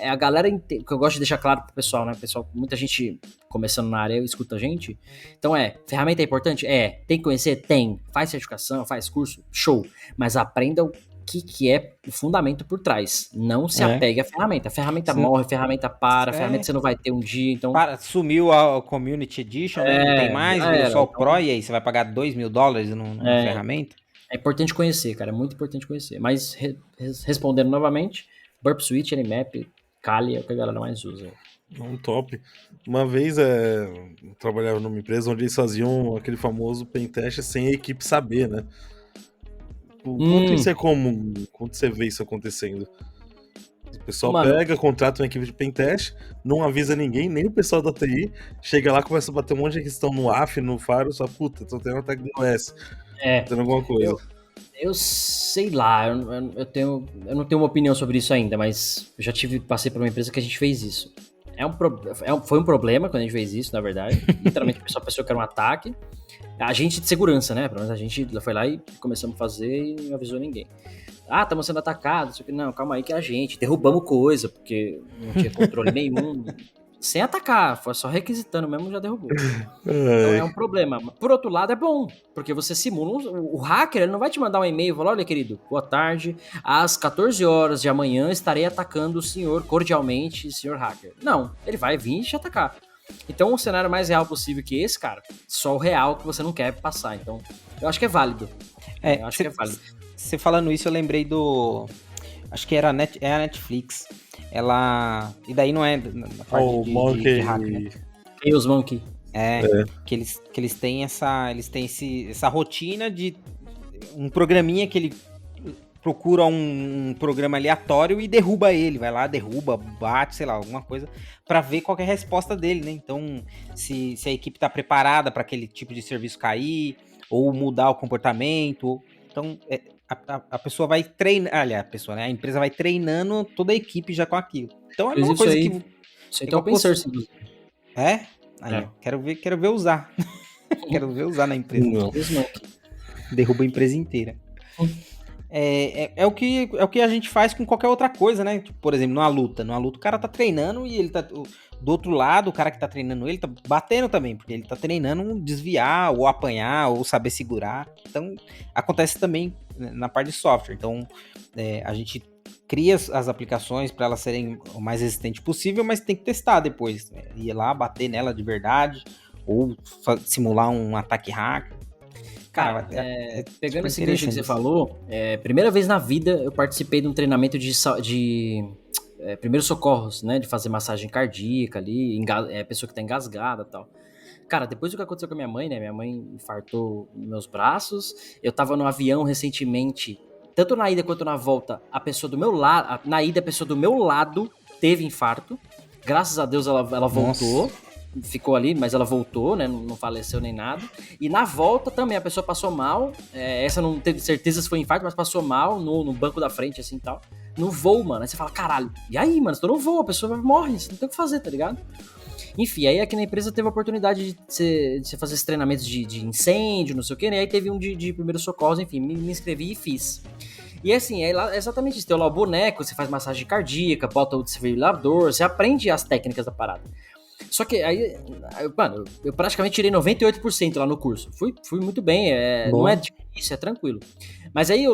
a galera... que eu gosto de deixar claro pro pessoal, né? Pessoal, muita gente começando na área escuta a gente. Então, ferramenta é importante? Tem que conhecer? Tem. Faz certificação, faz curso? Show. Mas aprenda o que é o fundamento por trás. Não se apegue à ferramenta. A ferramenta morre, a ferramenta para, a ferramenta você não vai ter um dia, então... Sumiu a Community Edition, não tem mais, virou só o Pro, e aí você vai pagar $2.000 numa ferramenta? É importante conhecer, cara, é muito importante conhecer. Mas, respondendo novamente, Burp Suite, Nmap, Kali é o que a galera mais usa. Top. Uma vez eu trabalhava numa empresa onde eles faziam aquele famoso pentest sem a equipe saber, né? Quanto isso é comum? Quando você vê isso acontecendo? O pessoal pega, contrata uma equipe de pentest, não avisa ninguém, nem o pessoal da TI, chega lá, começa a bater um monte de questão no AF, no Faro, só puta, tô tendo um ataque do OS. Tendo alguma coisa. Eu sei lá, eu não tenho uma opinião sobre isso ainda, mas eu já passei por uma empresa que a gente fez isso. Foi um problema quando a gente fez isso, na verdade. Literalmente a pessoa pensou que era um ataque. A gente de segurança, né? Pelo menos a gente foi lá e começamos a fazer e não avisou ninguém. Estamos sendo atacados. Não, calma aí que é a gente. Derrubamos coisa, porque não tinha controle nenhum. Sem atacar, foi só requisitando mesmo, já derrubou. Então é um problema. Por outro lado, é bom, porque você simula. O hacker ele não vai te mandar um e-mail e falar: olha, querido, boa tarde, às 14 horas de amanhã estarei atacando o senhor cordialmente, senhor hacker. Não, ele vai vir e te atacar. Então, o cenário mais real possível que esse, cara, só o real que você não quer passar. Então, eu acho que é válido. Eu acho que é válido. Você falando isso, eu lembrei do... Acho que era a Netflix. Ela... E daí não é na parte de hacker, né? Chaos Monkey. Que eles têm essa rotina de um programinha que ele procura um programa aleatório e derruba ele, vai lá, derruba, bate, sei lá, alguma coisa, pra ver qual que é a resposta dele, né? Então, se a equipe tá preparada para aquele tipo de serviço cair, ou mudar o comportamento. Então, a pessoa vai treinar, aliás, a empresa vai treinando toda a equipe já com aquilo. Então, é uma coisa que... Isso aí tá open source. Aí, quero ver usar. Quero ver usar na empresa. Derruba a empresa inteira. É o que a gente faz com qualquer outra coisa, né? Tipo, por exemplo, numa luta o cara tá treinando e ele tá... Do outro lado, o cara que tá treinando ele tá batendo também, porque ele tá treinando desviar, ou apanhar, ou saber segurar. Então, acontece também na parte de software. Então, a gente cria as aplicações para elas serem o mais resistente possível, mas tem que testar depois. Ir lá, bater nela de verdade, ou simular um ataque hacker. Cara, pegando esse gancho que você falou, primeira vez na vida eu participei de um treinamento de primeiros socorros, né? De fazer massagem cardíaca ali, pessoa que tá engasgada e tal. Cara, depois do que aconteceu com a minha mãe, né? Minha mãe infartou meus braços. Eu tava no avião recentemente, tanto na ida quanto na volta, a pessoa do meu lado, na ida a pessoa do meu lado teve infarto. Graças a Deus ela voltou. Ficou ali, mas ela voltou, né? Não faleceu nem nada. E na volta também, a pessoa passou mal. Essa não teve certeza se foi infarto, mas passou mal no banco da frente, assim, e tal. No voo, mano. Aí você fala, caralho, e aí, mano? Se tu não voa, a pessoa morre, você não tem o que fazer, tá ligado? Enfim, aí aqui na empresa teve a oportunidade de você fazer esses treinamentos de incêndio, não sei o quê, né? Aí teve um de primeiros socorros, enfim, me inscrevi e fiz. E assim, é exatamente isso. Tem lá o boneco, você faz massagem cardíaca, bota o desfibrilador, você aprende as técnicas da parada. Só que aí, mano, eu praticamente tirei 98% lá no curso. Fui muito bem, não é difícil, é tranquilo. Mas aí,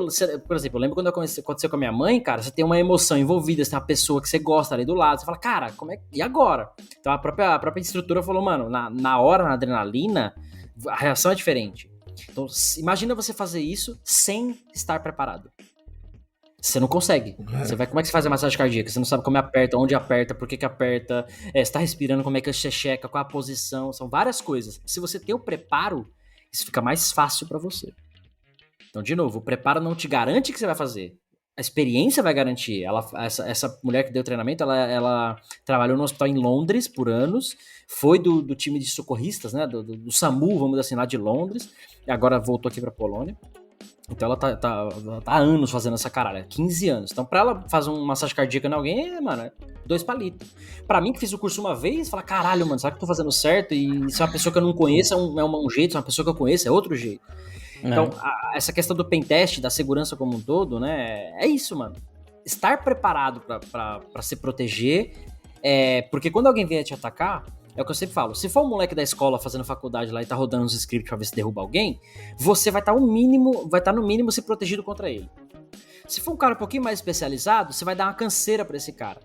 por exemplo, eu lembro quando aconteceu com a minha mãe, cara, você tem uma emoção envolvida, você tem uma pessoa que você gosta ali do lado, você fala, cara, e agora? Então a própria instrutora falou, mano, na hora, na adrenalina, a reação é diferente. Então imagina você fazer isso sem estar preparado. Você não consegue. Você vai, como é que você faz a massagem cardíaca? Você não sabe como aperta, onde aperta, por que aperta, você tá respirando, como é que você checa, qual a posição, são várias coisas. Se você tem o preparo, isso fica mais fácil pra você. Então, de novo, o preparo não te garante que você vai fazer. A experiência vai garantir. Essa mulher que deu treinamento, ela trabalhou no hospital em Londres por anos, foi do time de socorristas, né, do SAMU, vamos dizer assim, lá de Londres, e agora voltou aqui pra Polônia. Então ela tá há anos fazendo essa caralho, 15 anos. Então pra ela fazer uma massagem cardíaca em alguém, mano, é 2 palitos. Pra mim que fiz o curso uma vez, fala, caralho, mano, será que eu tô fazendo certo? E se é uma pessoa que eu não conheço é um jeito, se é uma pessoa que eu conheço é outro jeito. Então essa questão do pentest, da segurança como um todo, né, é isso, mano. Estar preparado pra se proteger, porque quando alguém vier te atacar, é o que eu sempre falo, se for um moleque da escola fazendo faculdade lá e tá rodando os scripts pra ver se derruba alguém, você vai estar no mínimo se protegido contra ele. Se for um cara um pouquinho mais especializado, você vai dar uma canseira pra esse cara.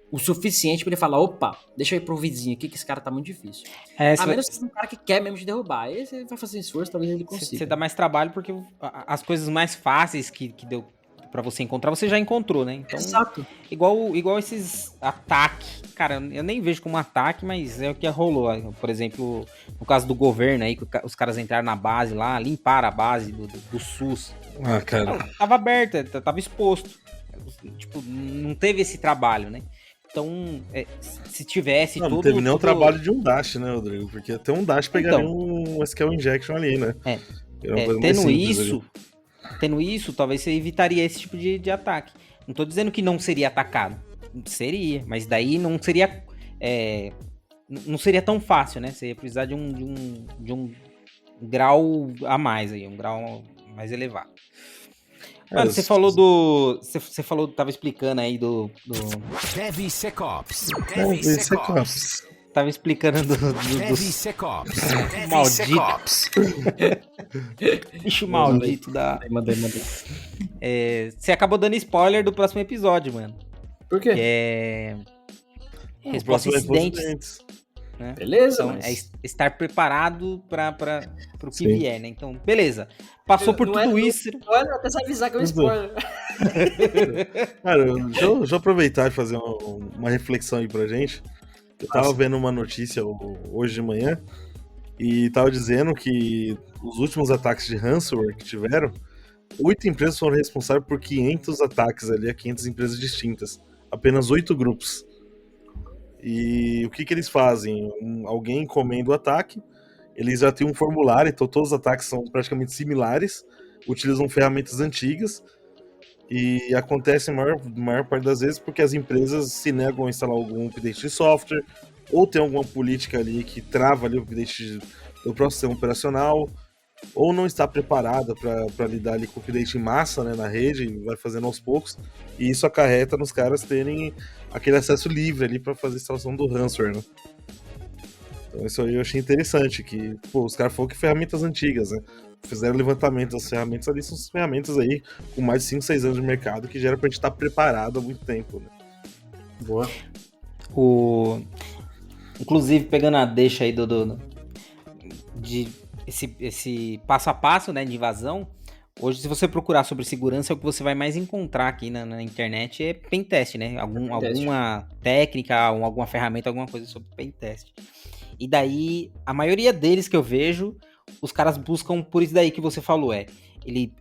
O suficiente pra ele falar, opa, deixa eu ir pro vizinho aqui que esse cara tá muito difícil. A menos que seja um cara que quer mesmo te derrubar. Aí você vai fazer esforço, talvez ele consiga. Você dá mais trabalho porque as coisas mais fáceis que deu pra você encontrar, você já encontrou, né? Então, exato. Igual esses ataques. Cara, eu nem vejo como ataque, mas é o que rolou. Por exemplo, no caso do governo aí, que os caras entraram na base lá, limparam a base do SUS. Ah, cara. Tava aberta, tava exposto. Tipo, não teve esse trabalho, né? Então, se tivesse não teve nem o trabalho de um Dash, né, Rodrigo? Porque até um Dash pegaria um SQL Injection ali, né? Tendo isso, talvez você evitaria esse tipo de ataque. Não tô dizendo que não seria atacado. Seria, mas daí não seria tão fácil, né? Você ia precisar de um grau a mais aí, um grau mais elevado. Mano, você falou tava explicando aí do DevSecOps. Tava explicando do DevSecOps. bicho maldito da... Mandei. Você acabou dando spoiler do próximo episódio, mano. Por quê? Que é resposta a incidentes. Né? Beleza, então, estar preparado para o que vier, né? Então, beleza. Passou por tudo isso. Olha, até sabe avisar que é um spoiler. Cara, deixa eu aproveitar e fazer uma reflexão aí pra gente. Eu tava vendo uma notícia hoje de manhã e tava dizendo que os últimos ataques de ransomware que tiveram, 8 empresas foram responsáveis por 500 ataques ali a 500 empresas distintas. Apenas 8 grupos. E o que eles fazem? Alguém encomenda o ataque, eles já têm um formulário, então todos os ataques são praticamente similares, utilizam ferramentas antigas, e acontece a maior parte das vezes porque as empresas se negam a instalar algum update de software, ou tem alguma política ali que trava ali o update do próprio sistema operacional, ou não está preparada para lidar ali com o update em massa, né, na rede, vai fazendo aos poucos, e isso acarreta nos caras terem aquele acesso livre ali para fazer a instalação do ransomware, né? Então isso aí eu achei interessante, que pô, os caras falaram que ferramentas antigas, né? Fizeram levantamento das ferramentas ali, são ferramentas aí com mais de 5, 6 anos de mercado, que já era pra gente estar preparado há muito tempo, né? Boa. Inclusive, pegando a deixa aí de esse passo a passo, né, de invasão, hoje, se você procurar sobre segurança, o que você vai mais encontrar aqui na internet é pentest, né? Alguma técnica, alguma ferramenta, alguma coisa sobre pentest. E daí, a maioria deles que eu vejo, os caras buscam por isso daí que você falou, ele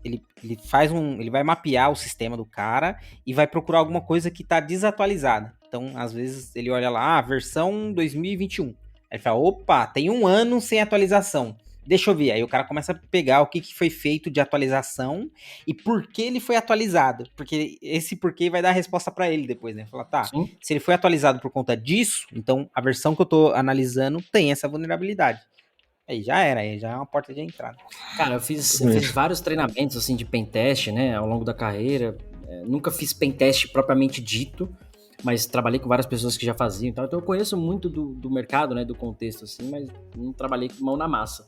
vai mapear o sistema do cara e vai procurar alguma coisa que está desatualizada. Então, às vezes, ele olha lá, versão 2021. Aí ele fala, opa, tem 1 ano sem atualização. Deixa eu ver. Aí o cara começa a pegar o que foi feito de atualização e por que ele foi atualizado. Porque esse porquê vai dar a resposta para ele depois, né? Fala, tá, sim, se ele foi atualizado por conta disso, então a versão que eu tô analisando tem essa vulnerabilidade. Aí já era, aí já é uma porta de entrada. Cara, eu fiz vários treinamentos assim de pentest, né, ao longo da carreira. Nunca fiz pentest propriamente dito, mas trabalhei com várias pessoas que já faziam, então eu conheço muito do mercado, né, do contexto, assim, mas não trabalhei com mão na massa.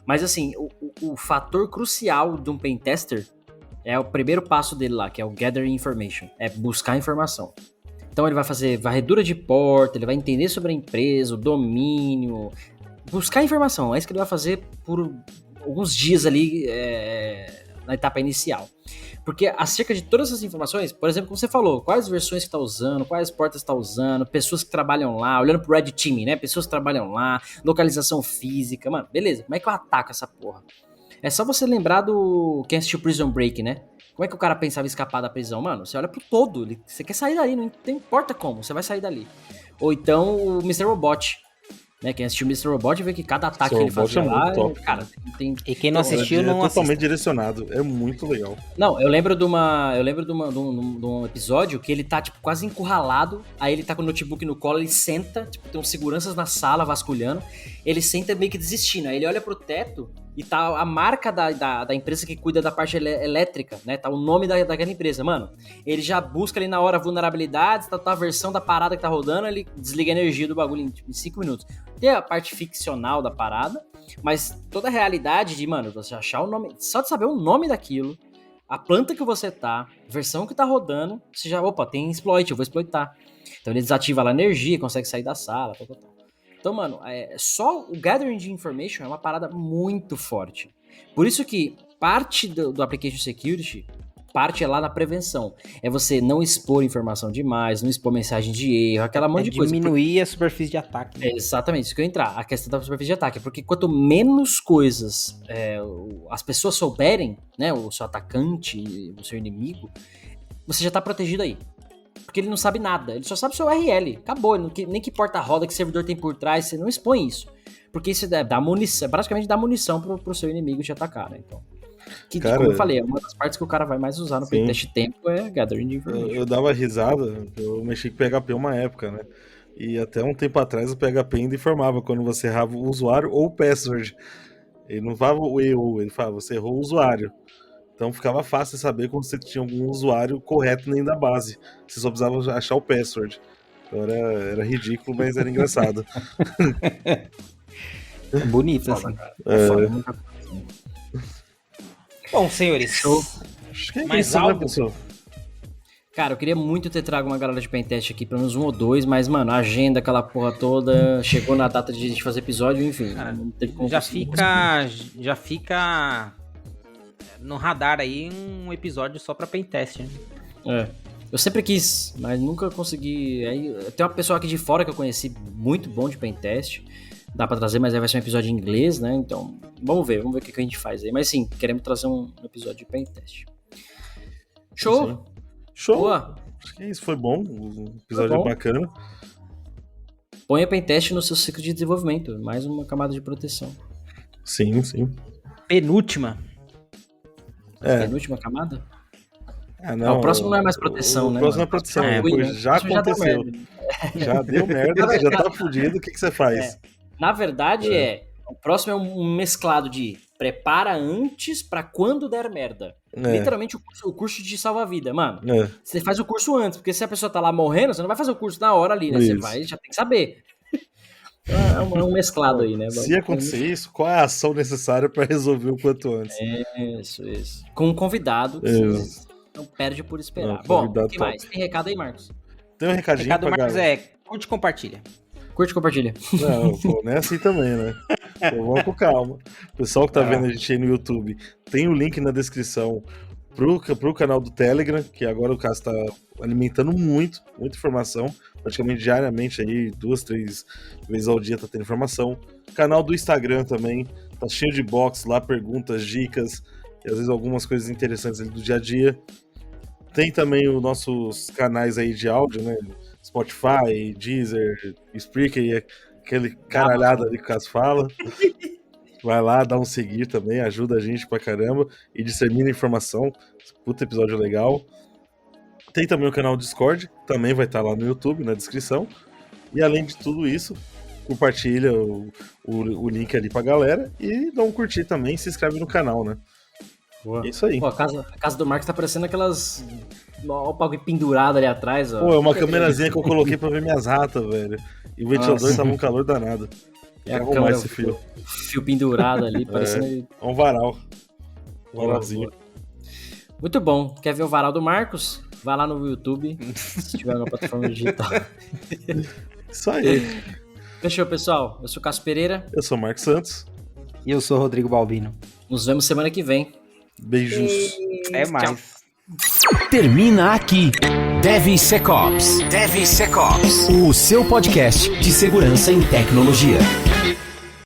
Mas, assim, o fator crucial de um pentester é o primeiro passo dele lá, que é o Gathering Information, é buscar informação. Então ele vai fazer varredura de porta, ele vai entender sobre a empresa, o domínio, buscar informação, é isso que ele vai fazer por alguns dias ali na etapa inicial. Porque acerca de todas essas informações, por exemplo, como você falou, quais versões que está usando, quais portas está usando, pessoas que trabalham lá, olhando pro Red Team, né? Pessoas que trabalham lá, localização física, mano, beleza, como é que eu ataco essa porra? É só você lembrar do quem assistiu Prison Break, né? Como é que o cara pensava em escapar da prisão? Mano, você olha pro todo, você quer sair dali, não importa como, você vai sair dali. Ou então o Mr. Robot, né? Quem assistiu Mr. Robot vê que cada ataque que ele fazia lá, cara, tem... E quem não assistiu, não assiste. É totalmente direcionado, é muito legal. Não, eu lembro de um episódio que ele tá, tipo, quase encurralado, aí ele tá com o notebook no colo, ele senta, tipo, tem uns seguranças na sala vasculhando, ele senta meio que desistindo, aí ele olha pro teto e tá a marca da empresa que cuida da parte elétrica, né, tá o nome daquela empresa, mano, ele já busca ali na hora vulnerabilidades, tá a versão da parada que tá rodando, ele desliga a energia do bagulho em 5 minutos. Tem a parte ficcional da parada, mas toda a realidade de, mano, você achar o nome, só de saber o nome daquilo, a planta que você tá, versão que tá rodando, você já, opa, tem exploit, eu vou exploitar. Então ele desativa lá a energia, consegue sair da sala, tal. Então, mano, só o gathering de information é uma parada muito forte. Por isso que parte do application security, parte é lá na prevenção. É você não expor informação demais, não expor mensagem de erro, aquela monte de coisa. Diminuir a superfície de ataque. Né? Exatamente, isso que eu ia entrar, a questão da superfície de ataque. Porque quanto menos coisas as pessoas souberem, né, o seu atacante, o seu inimigo, você já tá protegido aí. Porque ele não sabe nada, ele só sabe o seu URL, acabou, nem que porta-roda, que servidor tem por trás, você não expõe isso. Porque isso dá munição, praticamente dá munição pro seu inimigo te atacar, né, então... Cara, como eu falei, é uma das partes que o cara vai mais usar no pentest tempo é Gathering de Information. Eu dava risada, eu mexi com PHP uma época, né, e até um tempo atrás o PHP ainda informava quando você errava o usuário ou o password. Ele não falava o erro, ele falava, você errou o usuário. Então ficava fácil saber quando você tinha algum usuário correto dentro da base. Você só precisava achar o password. Então era ridículo, mas era engraçado. Bonito, assim. Bom, senhores. Show. Acho que é mais isso, algo? Né, pessoal? Cara, eu queria muito ter trago uma galera de pentest aqui, pelo menos 1 ou 2, mas, mano, a agenda, aquela porra toda, chegou na data de a gente fazer episódio, enfim. Cara, não teve como já fica no radar aí um episódio só pra pentest, né? Eu sempre quis, mas nunca consegui. Aí, tem uma pessoa aqui de fora que eu conheci muito bom de pentest. Dá pra trazer, mas aí vai ser um episódio em inglês, né? Então, vamos ver o que a gente faz aí. Mas sim, queremos trazer um episódio de pentest. Show! Show! Boa. Acho que isso foi bom. Um episódio bacana. Ponha pentest no seu ciclo de desenvolvimento. Mais uma camada de proteção. Sim. Penúltima. Penúltima camada? Não, o próximo não é mais proteção, né? O próximo é proteção, já aconteceu. Já deu merda, já tá fudido, o que você faz? Na verdade, o próximo é um mesclado de prepara antes pra quando der merda. Literalmente o curso de salva-vida, mano. Você faz o curso antes, porque se a pessoa tá lá morrendo, você não vai fazer o curso na hora ali, né? Você já tem que saber. É um mesclado aí, né? Se acontecer isso, qual é a ação necessária pra resolver o quanto antes? Isso. Com um convidado, não perde por esperar. Bom, o que mais? Tem recado aí, Marcos? Tem um recadinho pra Marcos galera. Curte e compartilha. Curte e compartilha. Não, pô, não é assim também, né? Então, vamos com calma. O pessoal que tá vendo a gente aí no YouTube, tem o link na descrição pro canal do Telegram, que agora o Cássio tá alimentando muita informação, praticamente diariamente aí, 2, 3 vezes ao dia tá tendo informação. Canal do Instagram também, tá cheio de box lá, perguntas, dicas, e às vezes algumas coisas interessantes ali do dia a dia. Tem também os nossos canais aí de áudio, né? Spotify, Deezer, Spreaker e aquele caralhada ali que o Cássio fala. Vai lá, dá um seguir também, ajuda a gente pra caramba e dissemina informação. Puta episódio legal. Tem também o canal Discord, também vai estar lá no YouTube, na descrição. E além de tudo isso, compartilha o link ali pra galera e dá um curtir também, se inscreve no canal, né? Boa. É isso aí. Pô, a casa do Marcos tá parecendo aquelas... Olha o bagulho pendurado ali atrás, ó. Pô, é uma câmerazinha que eu coloquei pra ver minhas ratas, velho. E o ventilador tava um calor danado. É a câmera, esse fio. Fio pendurado ali, parecendo... É um varal. Um varalzinho. Muito bom. Quer ver o varal do Marcos? Vai lá no YouTube, se tiver uma plataforma digital. Isso aí. Fechou, pessoal. Eu sou o Cássio Pereira. Eu sou o Marcos Santos. E eu sou o Rodrigo Balbino. Nos vemos semana que vem. Beijos. É mais. Termina aqui DevSecOps, o seu podcast de segurança em tecnologia.